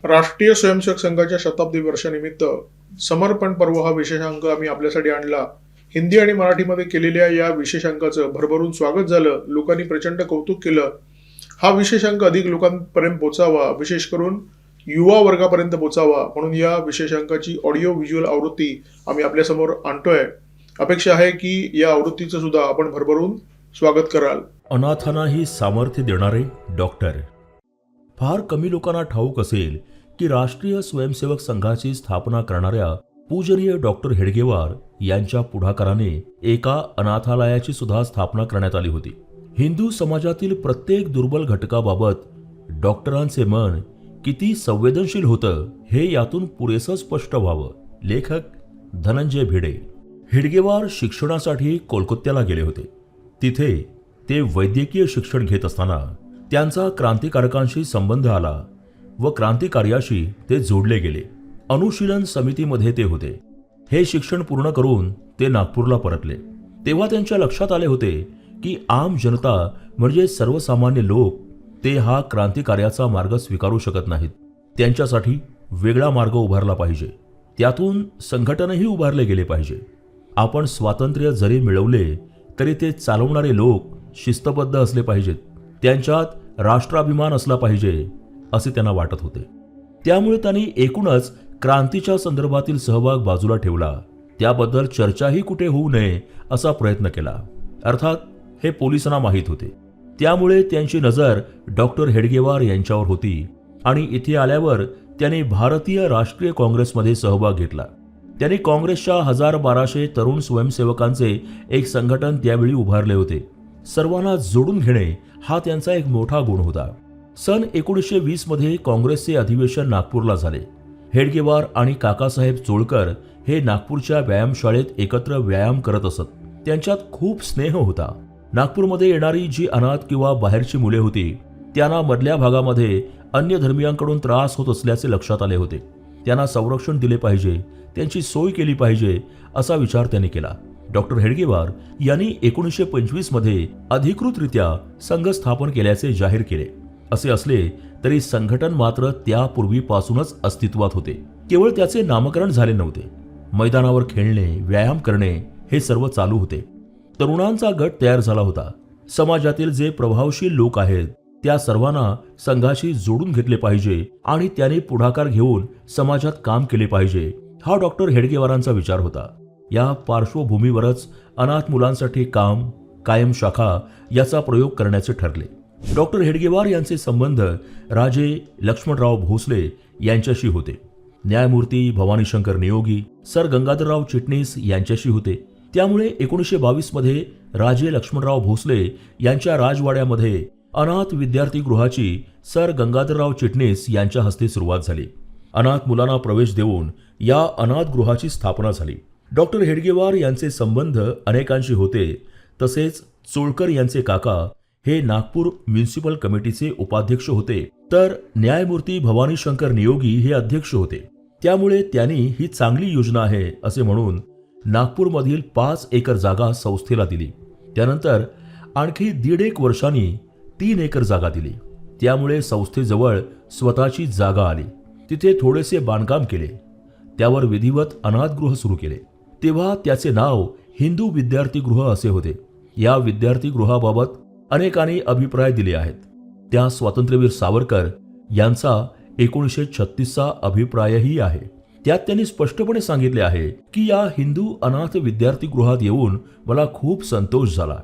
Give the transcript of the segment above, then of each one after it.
राष्ट्रीय स्वयंसेवक संघाच्या शताब्दी वर्षानिमित्त समर्पण पर्व हा विशेषांक आम्ही आपल्यासाठी आणला. हिंदी आणि मराठीमध्ये केलेल्या या विशेषांकाचं भरभरून स्वागत झालं. लोकांनी प्रचंड कौतुक केलं. हा विशेषांक अधिक लोकांपर्यंत पोचावा, विशेष करून युवा वर्गापर्यंत पोचावा म्हणून या विशेषांकाची ऑडिओ व्हिज्युअल आवृत्ती आम्ही आपल्यासमोर आणतोय. अपेक्षा आहे की या आवृत्तीचं सुद्धा आपण भरभरून स्वागत कराल. अनाथांनाही सामर्थ्य देणारे डॉक्टर. फार कमी लोकांना ठाऊक असेल की राष्ट्रीय स्वयंसेवक संघाची स्थापना करणाऱ्या पूजनीय डॉक्टर हेडगेवार यांच्या पुढाकाराने एका अनाथालयाची सुद्धा स्थापना करण्यात आली होती. हिंदू समाजातील प्रत्येक दुर्बल घटकाबाबत डॉक्टरांचे मन किती संवेदनशील होतं हे यातून पुरेसं स्पष्ट व्हावं. लेखक धनंजय भिडे. हेडगेवार शिक्षणासाठी कोलकात्याला गेले होते. तिथे ते वैद्यकीय शिक्षण घेत असताना त्यांचा क्रांतिकारकांशी संबंध आला व क्रांतिकार्याशी ते जोडले गेले. अनुशीलन समितीमध्ये ते होते. हे शिक्षण पूर्ण करून ते नागपूरला परतले. तेव्हा त्यांच्या लक्षात आले होते की आम जनता म्हणजे सर्वसामान्य लोक ते हा क्रांतिकार्याचा मार्ग स्वीकारू शकत नाहीत. त्यांच्यासाठी वेगळा मार्ग उभारला पाहिजे. त्यातून संघटनही उभारले गेले पाहिजे. आपण स्वातंत्र्य जरी मिळवले तरी ते चालवणारे लोक शिस्तबद्ध असले पाहिजेत. त्यांच्यात राष्ट्राभिमान असला पाहिजे असे त्यांना वाटत होते. त्यामुळे त्यांनी एकूणच क्रांतीच्या संदर्भातील सहभाग बाजूला ठेवला. त्याबद्दल चर्चाही कुठे होऊ नये असा प्रयत्न केला. अर्थात हे पोलिसांना माहीत होते. त्यामुळे त्यांची नजर डॉक्टर हेडगेवार यांच्यावर होती आणि इथे आल्यावर त्यांनी भारतीय राष्ट्रीय काँग्रेसमध्ये सहभाग घेतला. त्यांनी काँग्रेसच्या 1200 तरुण स्वयंसेवकांचे एक संघटन त्यावेळी उभारले होते. सर्वांना जोडून घेणे हा त्यांचा एक मोठा गुण होता. सन 1920 मध्ये काँग्रेसचे अधिवेशन नागपूरला झाले. हेडगेवार आणि काकासाहेब चोळकर हे नागपूरच्या व्यायामशाळेत एकत्र व्यायाम करत असत. त्यांच्यात खूप स्नेह होता. नागपूरमध्ये येणारी जी अनाथ किंवा बाहेरची मुले होती त्यांना मधल्या भागामध्ये अन्य धर्मियांकडून त्रास होत असल्याचे लक्षात आले होते. त्यांना संरक्षण दिले पाहिजे, त्यांची सोय केली पाहिजे असा विचार त्यांनी केला. डॉक्टर हेडगेवार यांनी 1925 मध्ये अधिकृतरित्या संघ स्थापन केल्याचे जाहीर केले. असे असले तरी संघटन मात्र त्यापूर्वीपासूनच अस्तित्वात होते. केवळ त्याचे नामकरण झाले नव्हते. मैदानावर खेळणे, व्यायाम करणे हे सर्व चालू होते. तरुणांचा गट तयार झाला होता. समाजातील जे प्रभावशील लोक आहेत त्या सर्वांना संघाशी जोडून घेतले पाहिजे आणि त्यांनी पुढाकार घेऊन समाजात काम केले पाहिजे हा डॉक्टर हेडगेवारांचा विचार होता. या पार्श्वभूमीवरच अनाथ मुलांसाठी काम, कायम शाखा याचा प्रयोग करण्याचे ठरले. डॉक्टर हेडगेवार यांचे संबंध राजे लक्ष्मणराव भोसले यांच्याशी होते. न्यायमूर्ती भवानीशंकर नियोगी, सर गंगाधरराव चिटणीस यांच्याशी होते. त्यामुळे 1922 मध्ये राजे लक्ष्मणराव भोसले यांच्या राजवाड्यामध्ये अनाथ विद्यार्थी गृहाची सर गंगाधरराव चिटणीस यांच्या हस्ते सुरुवात झाली. अनाथ मुलांना प्रवेश देऊन या अनाथ गृहाची स्थापना झाली. डॉक्टर हेडगेवार यांचे संबंध अनेकांशी होते. तसेच चोळकर यांचे काका हे नागपूर म्युनिसिपल कमिटीचे उपाध्यक्ष होते, तर न्यायमूर्ती भवानीशंकर नियोगी हे अध्यक्ष होते. त्यामुळे त्यांनी ही चांगली योजना आहे असे म्हणून नागपूरमधील 5 एकर जागा संस्थेला दिली. त्यानंतर आणखी 1.5 वर्षांनी 3 एकर जागा दिली. त्यामुळे संस्थेजवळ स्वतःची जागा आली. तिथे थोडेसे बांधकाम केले. त्यावर विधिवत अनाथगृह सुरू केले. तेव्हा त्याचे नाव हिंदू विद्यार्थीगृह असे होते. या विद्यार्थीगृहाबाबत अनेकांनी अभिप्राय दिले आहेत. त्या स्वातंत्र्यवीर सावरकर यांचा 1936चा अभिप्रायही आहे. त्यात त्यांनी स्पष्टपणे सांगितले आहे की या हिंदू अनाथ विद्यार्थीगृहात येऊन मला खूप संतोष झाला.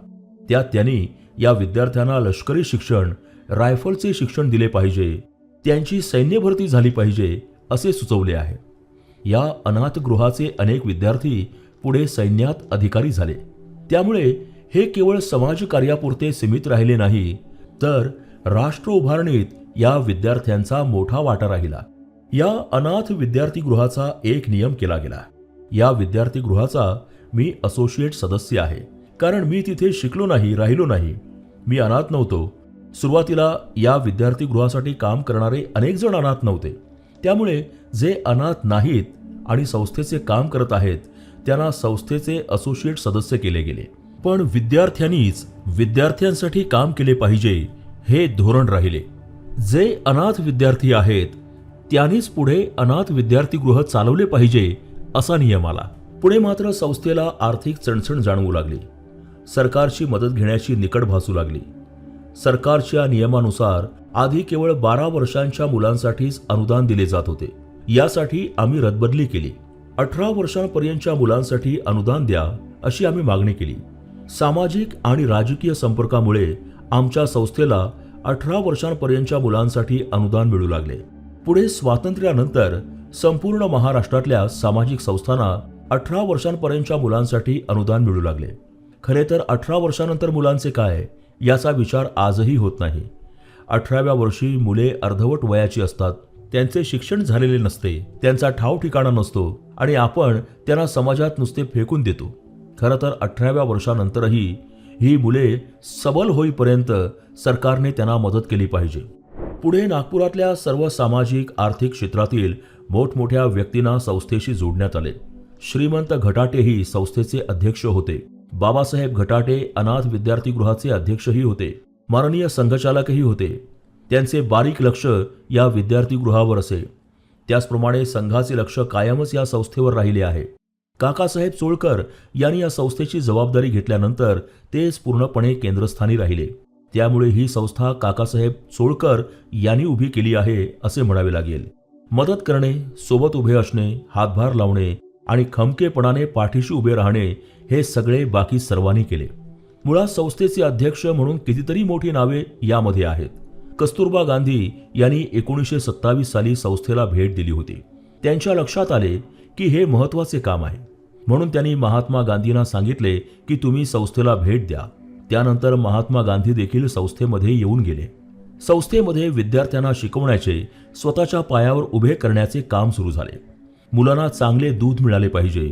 त्यात त्यांनी या विद्यार्थ्यांना लष्करी शिक्षण, रायफलचे शिक्षण दिले पाहिजे, त्यांची सैन्य भरती झाली पाहिजे असे सुचवले आहे. या अनाथगृहाचे अनेक विद्यार्थी पुढे सैन्यात अधिकारी झाले. त्यामुळे हे केवळ समाजकार्यापुरते सीमित राहिले नाही, तर राष्ट्र उभारणीत या विद्यार्थ्यांचा मोठा वाटा राहिला. या अनाथ विद्यार्थीगृहाचा एक नियम केला गेला. या विद्यार्थीगृहाचा मी असोसिएट सदस्य आहे, कारण मी तिथे शिकलो नाही, राहिलो नाही. मी अनाथ नव्हतो. सुरुवातीला या विद्यार्थीगृहासाठी काम करणारे अनेक जण अनाथ नव्हते. त्यामुळे जे अनाथ नाहीत आणि संस्थेचे काम करत आहेत त्यांना संस्थेचे असोसिएट सदस्य केले गेले. पण विद्यार्थ्यांनीच विद्यार्थ्यांसाठी काम केले पाहिजे हे धोरण राहिले. जे अनाथ विद्यार्थी आहेत त्यांनीच पुढे अनाथ विद्यार्थीगृह चालवले पाहिजे असा नियम आला. पुढे मात्र संस्थेला आर्थिक चणचण जाणवू लागली. सरकारची मदत घेण्याची निकड भासू लागली. सरकारच्या नियमानुसार आधी केवळ 12 वर्षांच्या मुलांसाठीच अनुदान दिले जात होते. यासाठी आम्ही रद्दबदली केली. 18 वर्षांपर्यंतच्या मुलांसाठी अनुदान द्या अशी आम्ही मागणी केली. सामाजिक आणि राजकीय संपर्कामुळे आमच्या संस्थेला 18 वर्षांपर्यंतच्या मुलांसाठी अनुदान मिळू लागले. पुढे स्वातंत्र्यानंतर संपूर्ण महाराष्ट्रातल्या सामाजिक संस्थांना 18 वर्षांपर्यंतच्या मुलांसाठी अनुदान मिळू लागले. खरे तर 18 वर्षानंतर मुलांचे काय याचा विचार आजही होत नाही. 18व्या वर्षी मुले अर्धवट वयाची असतात. त्यांचे शिक्षण झालेले नसते, त्यांचा ठाव ठिकाणा नसतो आणि आपण त्यांना समाजात नुसते फेकून देतो. खरं तर 18व्या वर्षानंतरही ही मुले सबल होईपर्यंत सरकारने त्यांना मदत केली पाहिजे. पुढे नागपुरातल्या सर्व सामाजिक आर्थिक क्षेत्रातील मोठमोठ्या व्यक्तींना संस्थेशी जोडण्यात आले. श्रीमंत घटाटेही संस्थेचे अध्यक्ष होते. बाबासाहेब घटाटे अनाथ विद्यार्थीगृहाचे अध्यक्षही होते. माननीय संघचालकही होते. त्यांचे बारीक लक्ष या विद्यार्थीगृहावर असे. त्याचप्रमाणे संघाचे लक्ष कायमच या संस्थेवर राहिले आहे. काकासाहेब चोळकर यांनी या संस्थेची जबाबदारी घेतल्यानंतर तेच पूर्णपणे केंद्रस्थानी राहिले. त्यामुळे ही संस्था काकासाहेब चोळकर यांनी उभी केली आहे असे म्हणावे लागेल. मदत करणे, सोबत उभे असणे, हातभार लावणे आणि खमकेपणाने पाठीशी उभे राहणे हे सगळे बाकी सर्वांनी केले. मुळात संस्थेचे अध्यक्ष म्हणून कितीतरी मोठी नावे यामध्ये आहेत. कस्तुरबा गांधी यांनी 1927 साली संस्थेला भेट दिली होती. त्यांच्या लक्षात आले की हे महत्त्वाचे काम आहे, म्हणून त्यांनी महात्मा गांधींना सांगितले की तुम्ही संस्थेला भेट द्या. त्यानंतर महात्मा गांधी देखील संस्थेमध्ये येऊन गेले. संस्थेमध्ये विद्यार्थ्यांना शिकवण्याचे, स्वतःच्या पायावर उभे करण्याचे काम सुरू झाले. मुलांना चांगले दूध मिळाले पाहिजे,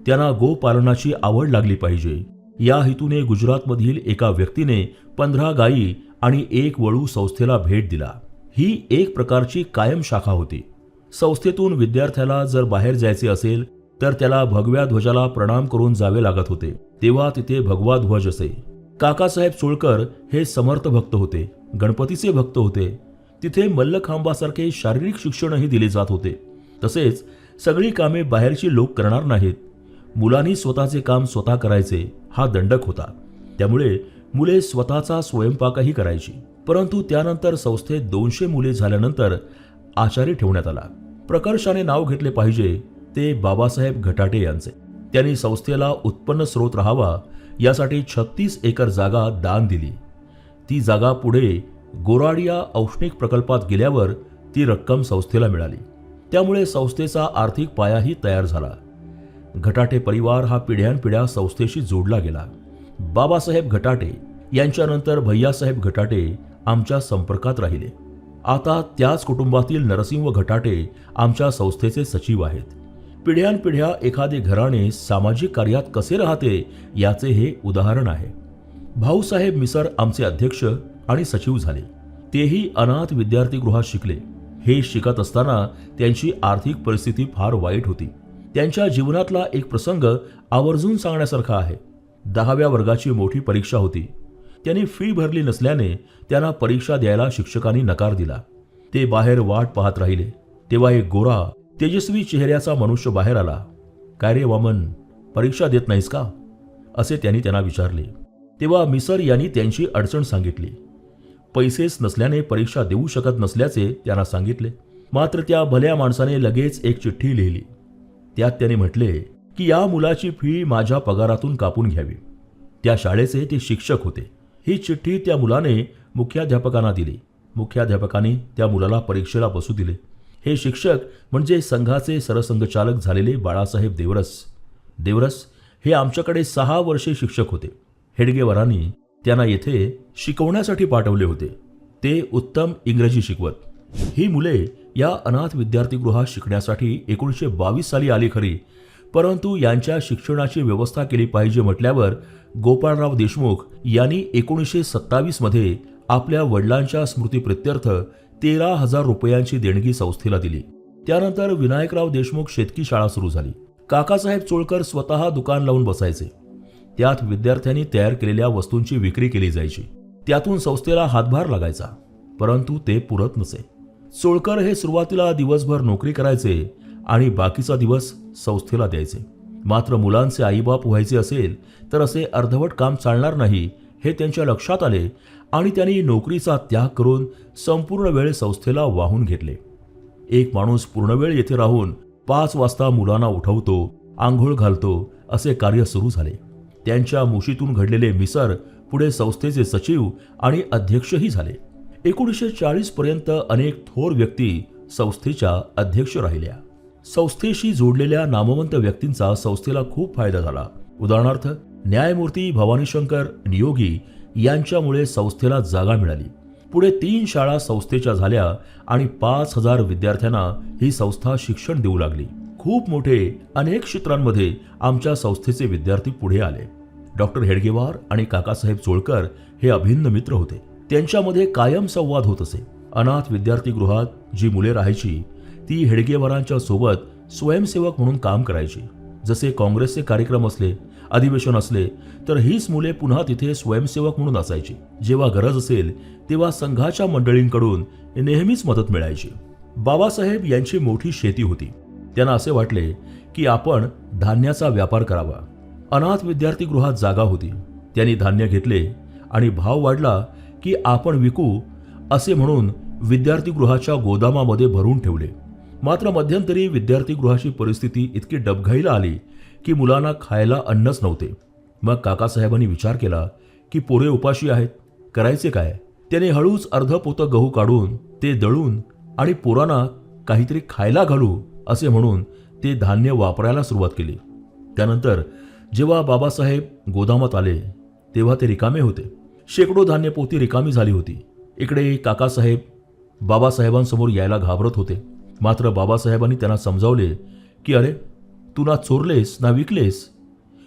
त्यांना गोपालनाची आवड लागली पाहिजे या हेतूने गुजरातमधील एका व्यक्तीने 15 गायी आणि 1 वळू संस्थेला भेट दिला. ही एक प्रकारची कायम शाखा होती. संस्थेतून विद्यार्थ्याला जर बाहेर जायचे असेल तर त्याला भगव्या ध्वजाला प्रणाम करून जावे लागत होते. तेव्हा तिथे भगवा ध्वज असे. काकासाहेब चोळकर हे समर्थ भक्त होते, गणपतीचे भक्त होते. तिथे मल्लखांबासारखे शारीरिक शिक्षणही दिले जात होते. तसेच सगळी कामे बाहेरची लोक करणार नाहीत, मुलांनी स्वतःचे काम स्वतः करायचे हा दंडक होता. त्यामुळे मुले स्वतःचा स्वयंपाकही करायची. परंतु त्यानंतर संस्थेत 200 मुले झाल्यानंतर आचारी ठेवण्यात आला. प्रकर्षाने नाव घेतले पाहिजे ते बाबासाहेब घटाटे यांचे. त्यांनी संस्थेला उत्पन्न स्रोत राहावा यासाठी 36 एकर जागा दान दिली. ती जागा पुढे गोराडिया औष्णिक प्रकल्पात गेल्यावर ती रक्कम संस्थेला मिळाली. त्यामुळे संस्थेचा आर्थिक पायाही तयार झाला. घटाटे परिवार हा पिढ्यानपिढ्या संस्थेशी जोडला गेला. बाबासाहेब घटाटे यांच्यानंतर भैयासाहेब घटाटे आमच्या संपर्कात राहिले. आता त्याच कुटुंबातील नरसिंह घटाटे आमच्या संस्थेचे सचिव आहेत. पिढ्यानपिढ्या एखादे घराणे सामाजिक कार्यात कसे राहते याचे हे उदाहरण आहे. भाऊसाहेब मिसर आमचे अध्यक्ष आणि सचिव झाले. तेही अनाथ विद्यार्थीगृहात शिकले. हे शिकत असताना त्यांची आर्थिक परिस्थिती फार वाईट होती. त्यांच्या जीवनातला एक प्रसंग आवर्जून सांगण्यासारखा आहे. 10व्या वर्गाची मोठी परीक्षा होती. त्यांनी फी भरली नसल्याने त्यांना परीक्षा द्यायला शिक्षकांनी नकार दिला. ते बाहेर वाट पाहत राहिले. तेव्हा एक गोरा तेजस्वी चेहऱ्याचा मनुष्य बाहेर आला. काय रे वामन, परीक्षा देत नाहीस का असे त्यांनी त्यांना विचारले. तेव्हा मिसर यांनी त्यांची अडचण सांगितली. पैसेच नसल्याने परीक्षा देऊ शकत नसल्याचे त्यांना सांगितले. मात्र त्या भल्या माणसाने लगेच एक चिठ्ठी लिहिली. त्यात त्याने म्हटले की या मुलाची फी माझ्या पगारातून कापून घ्यावी. त्या शाळेचे ते शिक्षक होते. ही चिठ्ठी त्या मुलाने मुख्याध्यापकांना दिली. मुख्याध्यापकांनी त्या मुलाला परीक्षेला बसू दिले. हे शिक्षक म्हणजे संघाचे सरसंघचालक झालेले बाळासाहेब देवरस हे आमच्याकडे 6 वर्षे शिक्षक होते. हेडगेवारांनी त्यांना येथे शिकवण्यासाठी पाठवले होते. ते उत्तम इंग्रजी शिकवत. ही मुले या अनाथ विद्यार्थीगृहात शिकण्यासाठी 1922 साली आली खरी, परंतु यांच्या शिक्षणाची व्यवस्था केली पाहिजे म्हटल्यावर गोपाळराव देशमुख यांनी 1927 मध्ये आपल्या वडिलांच्या स्मृतीप्रित्यर्थ 13,000 रुपयांची देणगी संस्थेला दिली. त्यानंतर विनायकराव देशमुख शेतकी शाळा सुरू झाली. काकासाहेब चोळकर स्वतः दुकान लावून बसायचे. त्यात विद्यार्थ्यांनी तयार केलेल्या वस्तूंची विक्री केली जायची. त्यातून संस्थेला हातभार लागायचा, परंतु ते पुरत नसे. चोळकर हे सुरुवातीला दिवसभर नोकरी करायचे आणि बाकीचा दिवस संस्थेला द्यायचे. मात्र मुलांचे आईबाप व्हायचे असेल तर असे अर्धवट काम चालणार नाही हे त्यांच्या लक्षात आले आणि त्यांनी नोकरीचा त्याग करून संपूर्ण वेळ संस्थेला वाहून घेतले. एक माणूस पूर्ण वेळ येथे राहून 5 वाजता मुलांना उठवतो, आंघोळ घालतो असे कार्य सुरू झाले. त्यांच्या मुशीतून घडलेले मिसर पुढे संस्थेचे सचिव आणि अध्यक्षही झाले. 1940 पर्यंत अनेक थोर व्यक्ती संस्थेच्या अध्यक्ष राहिल्या. संस्थेशी जोडलेल्या नामवंत व्यक्तींचा संस्थेला खूप फायदा झाला. उदाहरणार्थ न्यायमूर्ती भवानीशंकर नियोगी यांच्यामुळे संस्थेला जागा मिळाली. पुढे 3 शाळा संस्थेच्या झाल्या आणि 5,000 विद्यार्थ्यांना ही संस्था शिक्षण देऊ लागली. खूप मोठे अनेक क्षेत्रांमध्ये आमच्या संस्थेचे विद्यार्थी पुढे आले. डॉक्टर हेडगेवार आणि काकासाहेब चोळकर हे अभिन्न मित्र होते. त्यांच्यामध्ये कायम संवाद होत असे. अनाथ विद्यार्थीगृहात जी मुले राहायची ती हेडगेवारांच्या सोबत स्वयंसेवक म्हणून काम करायची. जसे काँग्रेसचे कार्यक्रम असले, अधिवेशन असले तर हीच मुले पुन्हा तिथे स्वयंसेवक म्हणून असायची. जेव्हा गरज असेल तेव्हा संघाच्या मंडळींकडून नेहमीच मदत मिळायची. बाबासाहेब यांची मोठी शेती होती. त्यांना असे वाटले की आपण धान्याचा व्यापार करावा. अनाथ विद्यार्थीगृहात जागा होती. त्यांनी धान्य घेतले आणि भाव वाढला की आपण विकू असे म्हणून विद्यार्थीगृहाच्या गोदामामध्ये भरून ठेवले. मात्र मध्यंतरी विद्यार्थीगृहाची परिस्थिती इतकी डबघाईला आली की मुलांना खायला अन्नच नव्हते. मग काकासाहेबांनी विचार केला की पोरे उपाशी आहेत, करायचे काय? त्याने हळूच अर्ध पोतं गहू काढून ते दळून आणि पोरांना काहीतरी खायला घालू असे म्हणून ते धान्य वापरायला सुरुवात केली. त्यानंतर जेव्हा बाबासाहेब गोदामात आले तेव्हा ते रिकामे होते. शेकडो धान्य पोती रिकामी झाली होती. इकडे काकासाहेब बाबासाहेबांसमोर यायला घाबरत होते. मात्र बाबासाहेबांनी त्यांना समजावले की अरे, तू ना चोरलेस ना विकलेस,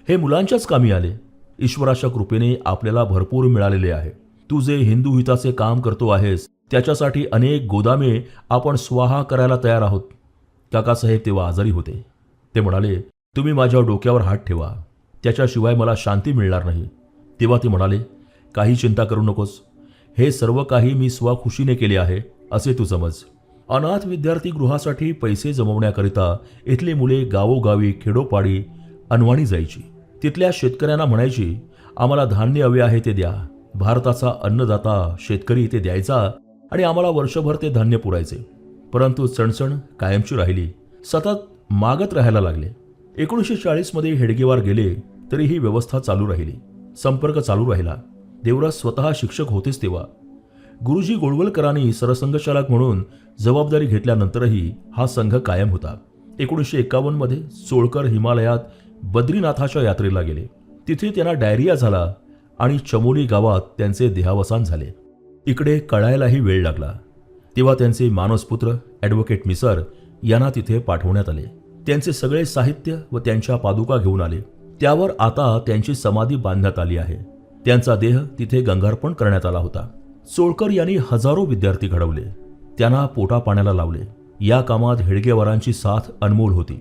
हे मुलांच्याच कामी आले. ईश्वराच्या कृपेने आपल्याला भरपूर मिळालेले आहे. तू जे हिंदू हिताचे काम करतो आहेस त्याच्यासाठी अनेक गोदामे आपण स्वाहा करायला तयार आहोत. काकासाहेब तेव्हा आजारी होते. ते म्हणाले, तुम्ही माझ्या डोक्यावर हात ठेवा, त्याच्याशिवाय मला शांती मिळणार नाही. तेव्हा ते म्हणाले, काही चिंता करू नकोस, हे सर्व काही मी स्वखुशीने केले आहे असे तू समज. अनाथ विद्यार्थीगृहासाठी पैसे जमवण्याकरिता इथली मुले गावोगावी खेडोपाडी अनवाणी जायची. तिथल्या शेतकऱ्यांना म्हणायची, आम्हाला धान्य हवे आहे ते द्या. भारताचा अन्नदाता शेतकरी ते द्यायचा आणि आम्हाला वर्षभर ते धान्य पुरायचे. परंतु चणचण कायमची राहिली. सतत मागत राहायला लागले. 1940 मध्ये हेडगेवार गेले तरी ही व्यवस्था चालू राहिली. संपर्क चालू राहिला. देवराज स्वतः शिक्षक होतेच तेव्हा. गुरुजी गोळवलकरांनी सरसंघचालक म्हणून जबाबदारी घेतल्यानंतरही हा संघ कायम होता. 1951 मध्ये चोळकर हिमालयात बद्रीनाथाच्या यात्रेला गेले. तिथे त्यांना डायरिया झाला आणि चमोली गावात त्यांचे देहावसान झाले. इकडे कळायलाही वेळ लागला. तेव्हा त्यांचे मानसपुत्र ॲडव्होकेट मिसर यांना तिथे पाठवण्यात आले. त्यांचे सगळे साहित्य व त्यांच्या पादुका घेऊन आले. त्यावर आता त्यांची समाधी बांधण्यात आली आहे. त्यांचा देह तिथे गंगार्पण करण्यात आला होता. चोळकर यांनी हजारो विद्यार्थी घडवले, त्यांना पोटा पाण्याला लावले. या कामात हेडगेवारांची साथ अनमोल होती.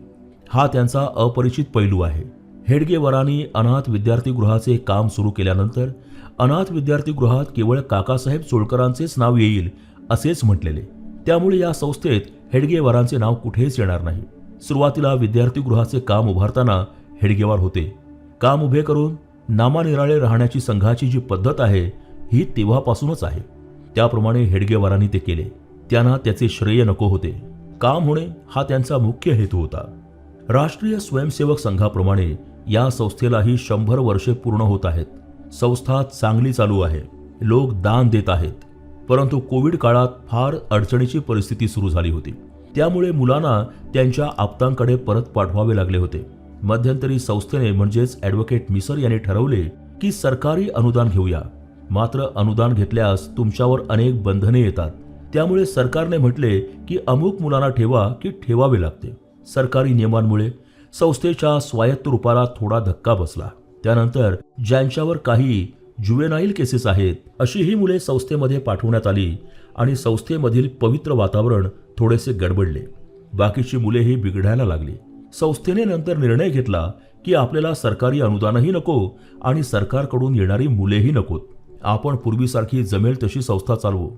हा त्यांचा अपरिचित पैलू आहे. हेडगेवारांनी अनाथ विद्यार्थीगृहाचे काम सुरू केल्यानंतर अनाथ विद्यार्थीगृहात केवळ काकासाहेब चोळकरांचेच नाव येईल असेच म्हटलेले. त्यामुळे या संस्थेत हेडगेवारांचे नाव कुठेच येणार नाही. सुरुवातीला विद्यार्थीगृहाचे काम उभारताना हेडगेवार होते. काम उभे करून नामानिराळे राहण्याची संघाची जी पद्धत आहे ही तेव्हापासूनच आहे. त्याप्रमाणे हेडगेवारांनी ते केले. त्यांना त्याचे श्रेय नको होते. काम होणे हा त्यांचा मुख्य हेतू होता. राष्ट्रीय स्वयंसेवक संघाप्रमाणे या संस्थेलाही 100 वर्षे पूर्ण होत आहेत. संस्था चांगली चालू आहे. लोक दान देत आहेत. परंतु कोविड काळात फार अडचणीची परिस्थिती सुरू झाली होती. त्यामुळे मुलांना त्यांच्या आप्तांकडे परत पाठवावे लागले होते. मध्यंतरी संस्थेने म्हणजेच ॲडव्होकेट मिसर यांनी ठरवले की सरकारी अनुदान घेऊया. मात्र अनुदान घेतल्यास तुमच्यावर अनेक बंधने येतात. त्यामुळे सरकारने म्हटले की अमुक मुलांना ठेवा की ठेवावे लागते. सरकारी नियमांमुळे संस्थेच्या स्वायत्त रूपाला थोडा धक्का बसला. त्यानंतर ज्यांच्यावर काही जुवेनाईल केसेस आहेत अशी ही मुले संस्थेमध्ये पाठवण्यात आली आणि संस्थेमधील पवित्र वातावरण थोडेसे गडबडले. बाकीची मुलेही बिघडायला लागली. संस्थेने नंतर निर्णय घेतला की आपल्याला सरकारी अनुदानही नको आणि सरकारकडून येणारी मुलेही नकोत. आपण पूर्वीसारखी जमेल तशी संस्था चालवू.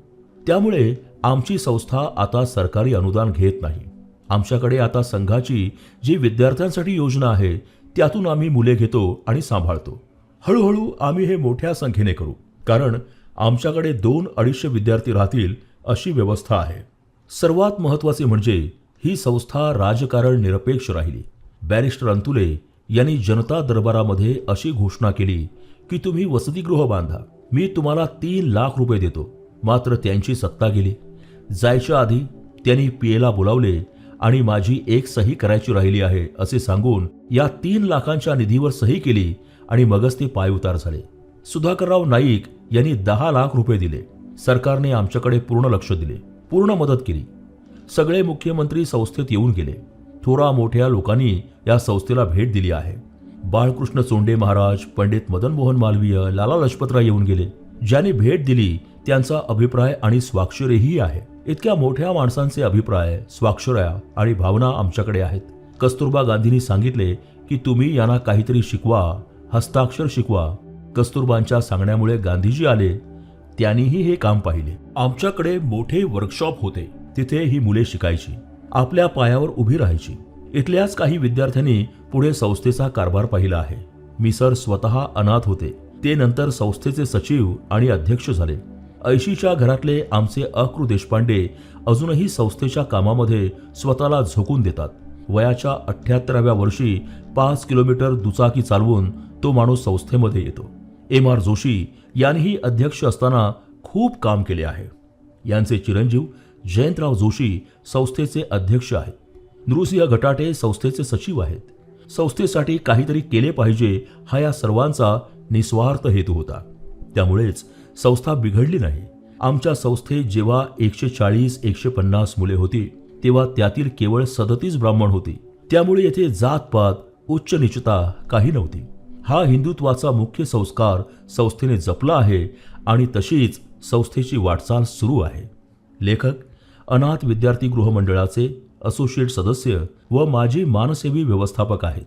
त्यामुळे आमची संस्था आता सरकारी अनुदान घेत नाही. आमच्याकडे आता संघाची जी विद्यार्थ्यांसाठी योजना आहे त्यातून आम्ही मुले घेतो आणि सांभाळतो. हळूहळू आम्ही हे मोठ्या संख्येने करू, कारण आमच्याकडे 200-250 विद्यार्थी राहतील अशी व्यवस्था आहे. सर्वात महत्त्वाचे म्हणजे ही संस्था राजकारण निरपेक्ष राहिली. बॅरिस्टर अंतुले यांनी जनता दरबारामध्ये अशी घोषणा केली की तुम्ही वसतिगृह बांधा, मी तुम्हाला 3 लाख रुपये देतो. मात्र त्यांची सत्ता गेली. जायच्या आधी त्यांनी पीएला बोलावले आणि माझी एक सही करायची राहिली आहे असे सांगून या 3 लाखांच्या निधीवर सही केली आणि मगच ते पायउतार झाले. सुधाकरराव नाईक यांनी 10 लाख रुपये दिले. सरकारने आमच्याकडे पूर्ण लक्ष दिले, पूर्ण मदत केली. सगळे मुख्यमंत्री संस्थेत येऊन गेले. थोरा मोठ्या लोकांनी या संस्थेला भेट दिली आहे. बाळकृष्ण चोंडे महाराज, पंडित मदन मोहन मालवीय, लाला लजपतराय येऊन गेले. ज्यांनी भेट दिली त्यांचा अभिप्राय आणि स्वाक्षरीही आहे. इतक्या मोठ्या माणसांचे अभिप्राय, स्वाक्षऱ्या आणि भावना आमच्याकडे आहेत. कस्तुरबा गांधींनी सांगितले की तुम्ही यांना काहीतरी शिकवा, हस्ताक्षर शिकवा. कस्तुरबांच्या सांगण्यामुळे गांधीजी आले. त्यांनीही हे काम पाहिले. आमच्याकडे मोठे वर्कशॉप होते. तिथे ही मुले शिकायची, आपल्या पायावर उभी राहायची. इथल्याच काही विद्यार्थ्यांनी पुढे संस्थेचा कारभार पाहिला आहे. मी सर स्वतः अनाथ होते. ते नंतर संस्थेचे सचिव आणि अध्यक्ष झाले. 80च्या घरातले आमचे अक्रू देशपांडे अजूनही संस्थेच्या कामामध्ये स्वतःला झोकून देतात. वयाच्या 78व्या वर्षी 5 किलोमीटर दुचाकी चालवून तो माणूस संस्थेमध्ये येतो. M.R. जोशी यांनीही अध्यक्ष असताना खूप काम केले आहे. यांचे चिरंजीव जयंतराव जोशी संस्थेचे अध्यक्ष आहेत. नृसिंह घटाटे संस्थेचे सचिव आहेत. संस्थेसाठी काहीतरी केले पाहिजे हा या सर्वांचा निस्वार्थ हेतू होता. त्यामुळेच संस्था बिघडली नाही. आमच्या संस्थेत जेव्हा 140-150 मुले होती तेव्हा त्यातील केवळ 37 ब्राह्मण होती. त्यामुळे येथे जातपात, उच्च नीचता काही नव्हती. हा हिंदुत्वाचा मुख्य संस्कार संस्थेने जपला आहे आणि तशीच संस्थेची वाटचाल सुरू आहे. लेखक अनाथ विद्यार्थी गृह मंडळाचे असोसिएट सदस्य व माजी मानसेवी व्यवस्थापक आहेत.